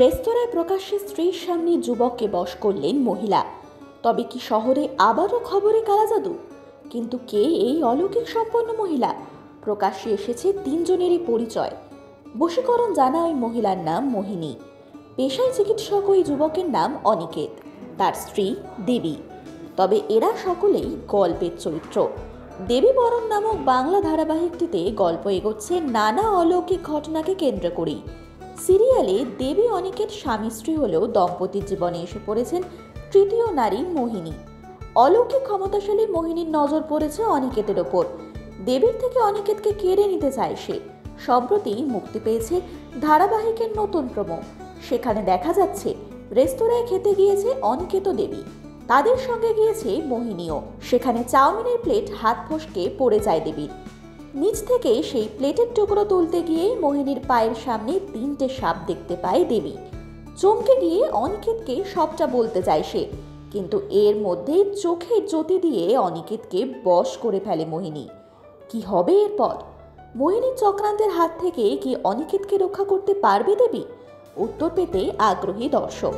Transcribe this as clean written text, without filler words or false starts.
রেস্তোরাঁয় প্রকাশ্যে স্ত্রীর সামনে যুবককে বশ করলেন মহিলা। তবে কি শহরে আবারও খবরে কালাজাদু? কিন্তু কে এই অলৌকিক সম্পন্ন মহিলা? প্রকাশ্যে এসেছে তিনজনেরই পরিচয়। বশীকরণ জানা ওই মহিলার নাম মোহিনী। পেশায় চিকিৎসক ওই যুবকের নাম অনিকেত, তার স্ত্রী দেবী। তবে এরা সকলেই গল্পের চরিত্র। দেবী বরণ নামক বাংলা ধারাবাহিকটিতে গল্প এগোচ্ছে নানা অলৌকিক ঘটনাকে কেন্দ্র করেই। সিরিয়ালে দেবী অনিকেত স্বামী স্ত্রী হলেও দম্পতির জীবনে এসে পড়েছেন তৃতীয় নারী মোহিনী। অলৌকিক ক্ষমতাশালী মোহিনীর নজর পড়েছে অনিকেতের ওপর। দেবীর থেকে অনিকেতকে কেড়ে নিতে চায় সে। সম্প্রতি মুক্তি পেয়েছে ধারাবাহিকের নতুন প্রোমো। সেখানে দেখা যাচ্ছে রেস্তোরাঁয় খেতে গিয়েছে অনিকেত ও দেবী, তাদের সঙ্গে গিয়েছে মোহিনীও। সেখানে চাউমিনের প্লেট হাত ফসকে পড়ে যায় দেবীর। নিচ থেকে সেই প্লেটের টুকরো তুলতে গিয়েই মোহিনীর পায়ের সামনে 3টে সাপ দেখতে পায় দেবী। চমকে গিয়ে অনিকেতকে সবটা বলতে যায় সে, কিন্তু এর মধ্যে চোখের জ্যোতি দিয়ে অনিকেতকে বশ করে ফেলে মোহিনী। কি হবে এরপর? মোহিনীর চক্রান্তের হাত থেকে কি অনিকেতকে রক্ষা করতে পারবে দেবী? উত্তর পেতে আগ্রহী দর্শক।